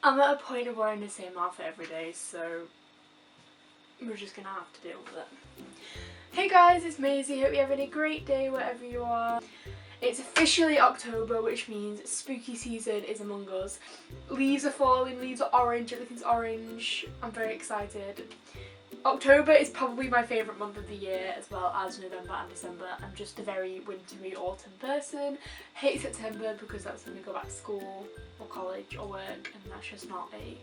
I'm at a point of wearing the same outfit every day, so we're just gonna have to deal with it. Hey guys, it's Maisie. Hope you're having a great day wherever you are. It's officially October, which means spooky season is among us. Leaves are falling, leaves are orange, everything's orange. I'm very excited. October is probably my favourite month of the year, as well as November and December. I'm just a very wintry autumn person. Hate September because that's when we go back to school or college or work, and that's just not a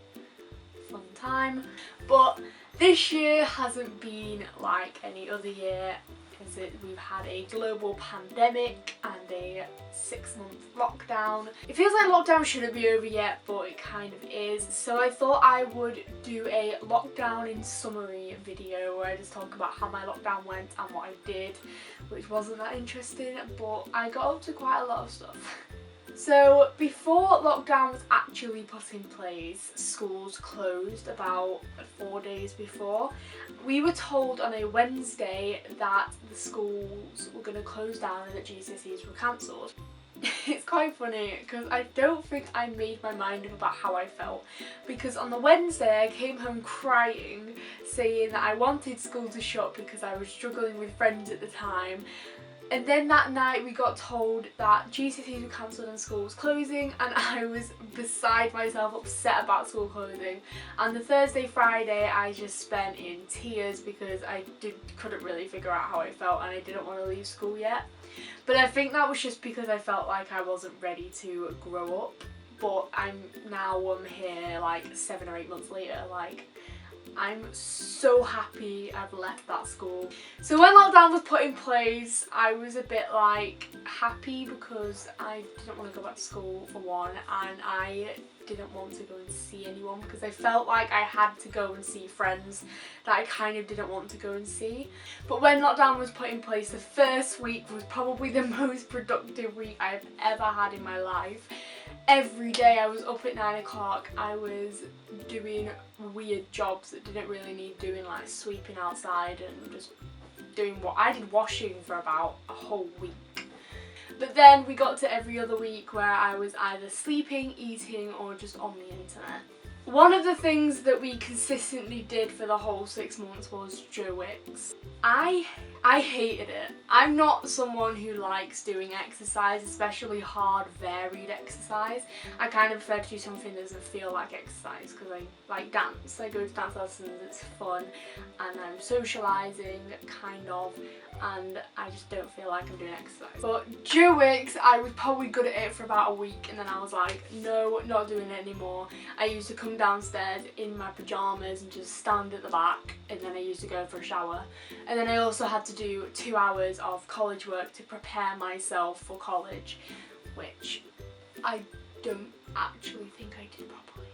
fun time. But this year hasn't been like any other year, because we've had a global pandemic and a 6-month lockdown. It feels like lockdown shouldn't be over yet, but it kind of is. So I thought I would do a lockdown in summary video where I just talk about how my lockdown went and what I did, which wasn't that interesting, but I got up to quite a lot of stuff. So before lockdown was actually put in place, schools closed about 4 days before. We were told on a Wednesday that the schools were going to close down and that GCSEs were cancelled. It's quite funny because I don't think I made my mind up about how I felt, because on the Wednesday I came home crying saying that I wanted school to shut because I was struggling with friends at the time. And then that night we got told that GCSEs were cancelled and school was closing, and I was beside myself, upset about school closing. And the Thursday, Friday I just spent in tears because I couldn't really figure out how I felt, and I didn't want to leave school yet. But I think that was just because I felt like I wasn't ready to grow up. But I'm here like 7 or 8 months later, like I'm so happy I've left that school. So when lockdown was put in place, I was a bit like happy because I didn't want to go back to school for one, and I didn't want to go and see anyone because I felt like I had to go and see friends that I kind of didn't want to go and see. But when lockdown was put in place, the first week was probably the most productive week I've ever had in my life. Every day I was up at 9 o'clock, I was doing weird jobs that didn't really need doing, like sweeping outside and just doing I did washing for about a whole week. But then we got to every other week where I was either sleeping, eating, or just on the internet. One of the things that we consistently did for the whole 6 months was Joe Wicks. I hated it. I'm not someone who likes doing exercise, especially hard, varied exercise. I kind of prefer to do something that doesn't feel like exercise, because I like dance. I go to dance lessons, it's fun, and I'm socialising, kind of, and I just don't feel like I'm doing exercise. But Joe Wicks, I was probably good at it for about a week, and then I was like, no, not doing it anymore. I used to come downstairs in my pyjamas and just stand at the back, and then I used to go for a shower. And then I also had to do 2 hours of college work to prepare myself for college, which I don't actually think I did properly.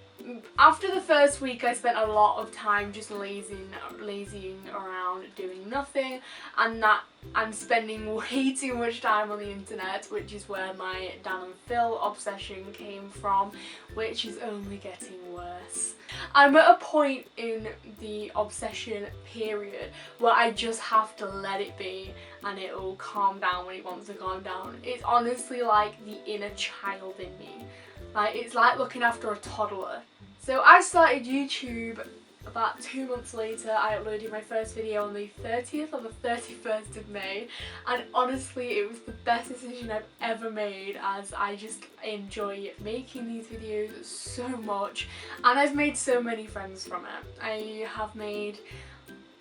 After the first week I spent a lot of time just lazying around doing nothing, and that I'm spending way too much time on the internet, which is where my Dan and Phil obsession came from, which is only getting worse. I'm at a point in the obsession period where I just have to let it be and it will calm down when it wants to calm down. It's honestly like the inner child in me. Like, it's like looking after a toddler. So I started YouTube about 2 months later. I uploaded my first video on the 30th or the 31st of May, and honestly it was the best decision I've ever made, as I just enjoy making these videos so much, and I've made so many friends from it. I have made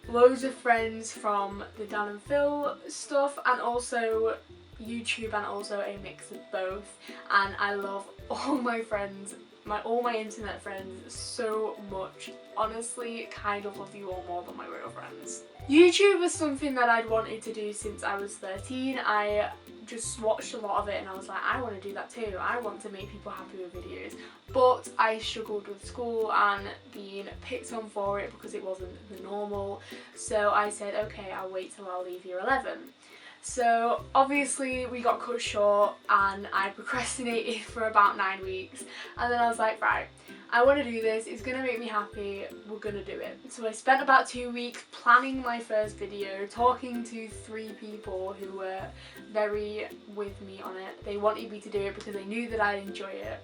loads of friends from the Dan and Phil stuff, and also YouTube, and also a mix of both, and I love all my friends, all my internet friends so much. Honestly, kind of love you all more than my real friends. YouTube was something that I'd wanted to do since I was 13. I just watched a lot of it and I was like, I want to do that too. I want to make people happy with videos. But I struggled with school and being picked on for it because it wasn't the normal. So I said, okay, I'll wait till I leave year 11. So obviously we got cut short and I procrastinated for about 9 weeks, and then I was like, right, I want to do this, it's going to make me happy, we're going to do it. So I spent about 2 weeks planning my first video, talking to 3 people who were very with me on it. They wanted me to do it because they knew that I'd enjoy it.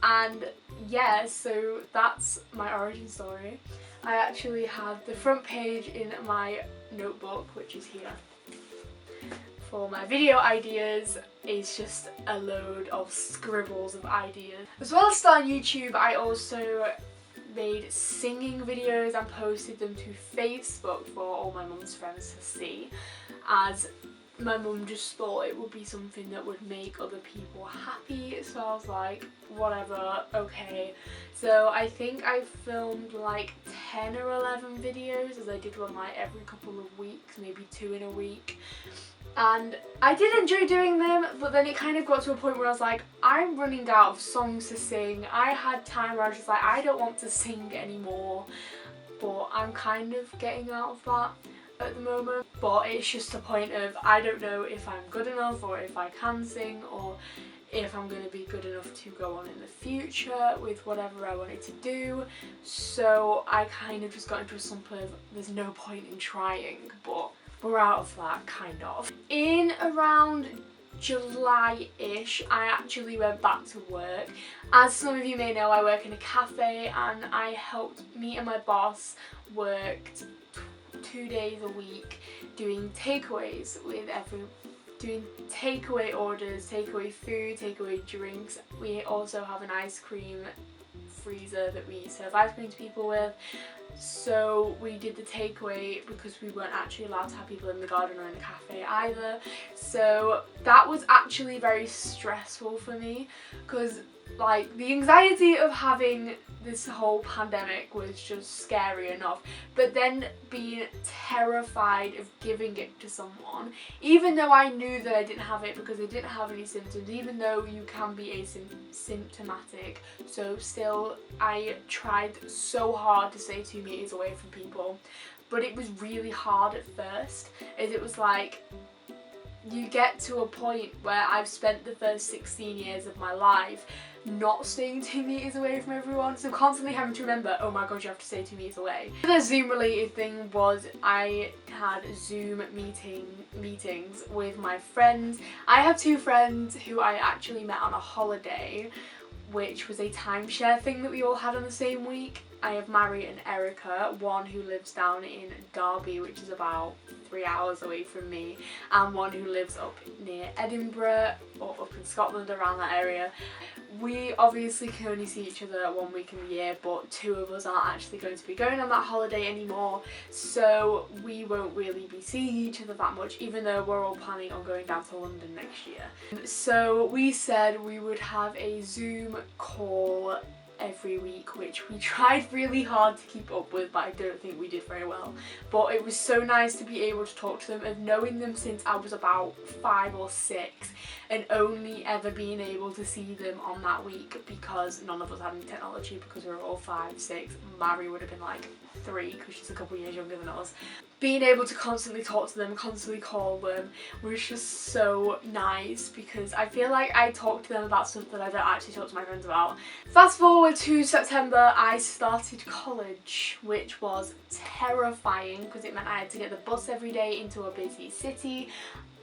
And yeah, so that's my origin story. I actually have the front page in my notebook, which is here. For my video ideas, it's just a load of scribbles of ideas. As well as starting YouTube, I also made singing videos and posted them to Facebook for all my mum's friends to see, as my mum just thought it would be something that would make other people happy. So I was like, whatever, okay. So I think I filmed like 10 or 11 videos, as I did one like every couple of weeks, maybe 2 in a week. And I did enjoy doing them, but then it kind of got to a point where I was like, I'm running out of songs to sing. I had time where I was just like, I don't want to sing anymore, but I'm kind of getting out of that at the moment. But it's just a point of, I don't know if I'm good enough or if I can sing or if I'm going to be good enough to go on in the future with whatever I wanted to do. So I kind of just got into a slump of, there's no point in trying, but we're out of that, kind of. In around July-ish, I actually went back to work. As some of you may know, I work in a cafe, and I helped me and my boss worked 2 days a week doing takeaways doing takeaway orders, takeaway food, takeaway drinks. We also have an ice cream freezer that we serve ice cream to people with. So we did the takeaway because we weren't actually allowed to have people in the garden or in the cafe either. So that was actually very stressful for me, because like the anxiety of having this whole pandemic was just scary enough, but then being terrified of giving it to someone, even though I knew that I didn't have it because I didn't have any symptoms, even though you can be asymptomatic, so still I tried so hard to stay 2 meters away from people. But it was really hard at first, as it was like, you get to a point where I've spent the first 16 years of my life not staying 2 meters away from everyone, so constantly having to remember, oh my god, you have to stay 2 meters away. The Zoom related thing was I had Zoom meetings with my friends. I have 2 friends who I actually met on a holiday, which was a timeshare thing that we all had on the same week. I have Mary and Erica, one who lives down in Derby, which is about 3 hours away from me, and one who lives up near Edinburgh, or up in Scotland, around that area. We obviously can only see each other 1 week in the year, but 2 of us aren't actually going to be going on that holiday anymore, so we won't really be seeing each other that much, even though we're all planning on going down to London next year. So we said we would have a Zoom call every week, which we tried really hard to keep up with, but I don't think we did very well. But it was so nice to be able to talk to them, of knowing them since I was about 5 or 6, and only ever being able to see them on that week because none of us had any technology, because we were all 5, 6. Mary would have been like 3 because she's a couple of years younger than us. Being able to constantly talk to them, constantly call them, was just so nice, because I feel like I talk to them about stuff that I don't actually talk to my friends about. Fast forward to September, I started college, which was terrifying because it meant I had to get the bus every day into a busy city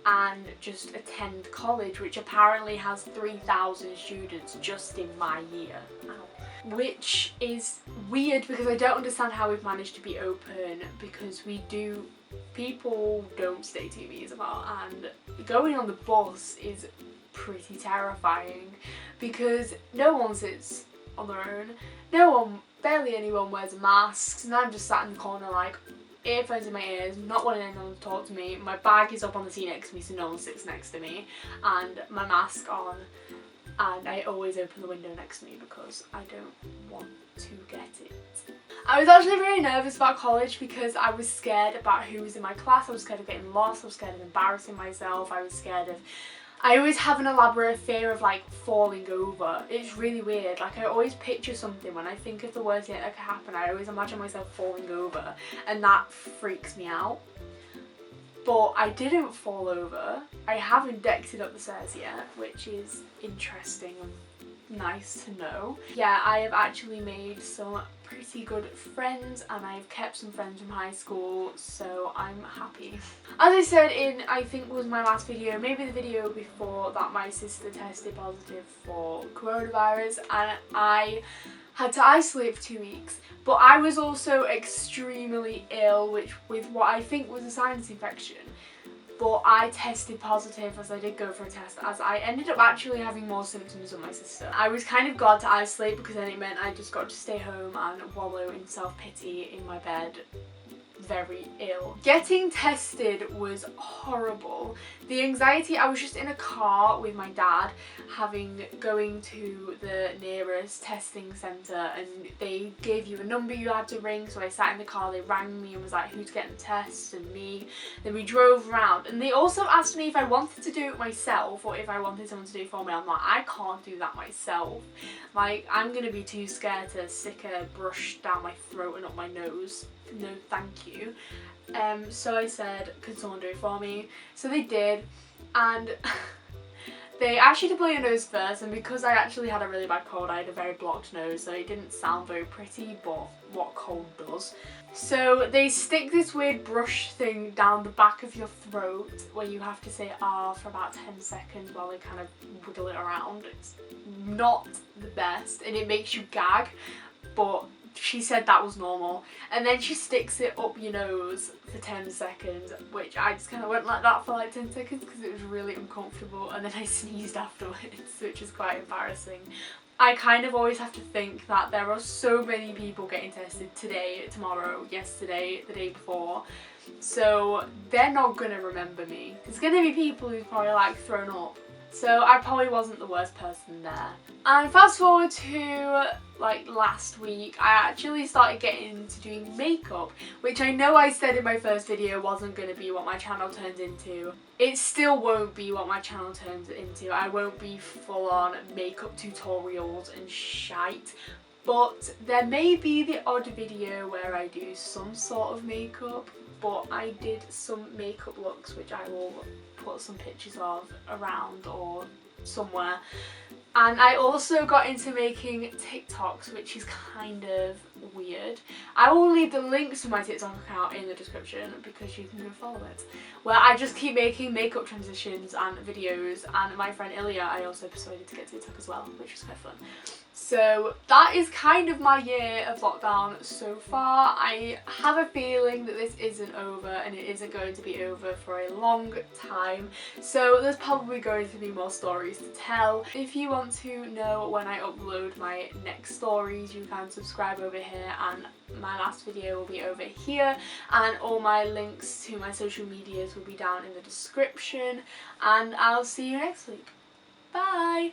and just attend college, which apparently has 3,000 students just in my year. Which is weird because I don't understand how we've managed to be open, because people don't stay 2 meters apart, and going on the bus is pretty terrifying because no one sits on their own, barely anyone wears masks, and I'm just sat in the corner like, earphones in my ears, not wanting anyone to talk to me. My bag is up on the seat next to me so no one sits next to me, and my mask on. And I always open the window next to me because I don't want to get it. I was actually very nervous about college because I was scared about who was in my class. I was scared of getting lost. I was scared of embarrassing myself. I always have an elaborate fear of like falling over. It's really weird. Like, I always picture something when I think of the worst thing that could happen. I always imagine myself falling over, and that freaks me out. But I didn't fall over. I haven't decked it up the stairs yet, which is interesting and nice to know. Yeah, I have actually made some pretty good friends, and I've kept some friends from high school, so I'm happy. As I said in, I think was my last video, maybe the video before that, my sister tested positive for coronavirus and I had to isolate for 2 weeks. But I was also extremely ill, with what I think was a sinus infection. But I tested positive as I did go for a test, as I ended up actually having more symptoms than my sister. I was kind of glad to isolate because then it meant I just got to stay home and wallow in self-pity in my bed, very ill. Getting tested was horrible. The anxiety, I was just in a car with my dad going to the nearest testing centre, and they gave you a number you had to ring, so I sat in the car, they rang me and was like, who's getting the test, and me. Then we drove around, and they also asked me if I wanted to do it myself or if I wanted someone to do it for me. I'm like, I can't do that myself. Like, I'm gonna be too scared to stick a brush down my throat and up my nose. No thank you. So I said, could someone do it for me? So they did, and they actually did blow your nose first, and because I actually had a really bad cold, I had a very blocked nose, so it didn't sound very pretty, but what cold does. So they stick this weird brush thing down the back of your throat where you have to say ah for about 10 seconds while they kind of wiggle it around. It's not the best and it makes you gag, but she said that was normal. And then she sticks it up your nose for 10 seconds, which I just kind of went like that for like 10 seconds because it was really uncomfortable, and then I sneezed afterwards, which is quite embarrassing. I kind of always have to think that there are so many people getting tested today, tomorrow, yesterday, the day before, so they're not going to remember me. There's going to be people who've probably like thrown up. So I probably wasn't the worst person there. And fast forward to like last week, I actually started getting into doing makeup, which I know I said in my first video wasn't going to be what my channel turns into. It still won't be what my channel turns into. I won't be full on makeup tutorials and shite. But there may be the odd video where I do some sort of makeup, but I did some makeup looks which I will put some pictures of around or somewhere. And I also got into making TikToks, which is kind of weird. I will leave the links to my TikTok account in the description because you can go follow it, where I just keep making makeup transitions and videos, and my friend Ilya I also persuaded to get TikTok as well, which was quite fun. So that is kind of my year of lockdown so far. I have a feeling that this isn't over, and it isn't going to be over for a long time. So there's probably going to be more stories to tell. If you want to know when I upload my next stories, you can subscribe over here, and my last video will be over here, and all my links to my social medias will be down in the description, and I'll see you next week. Bye!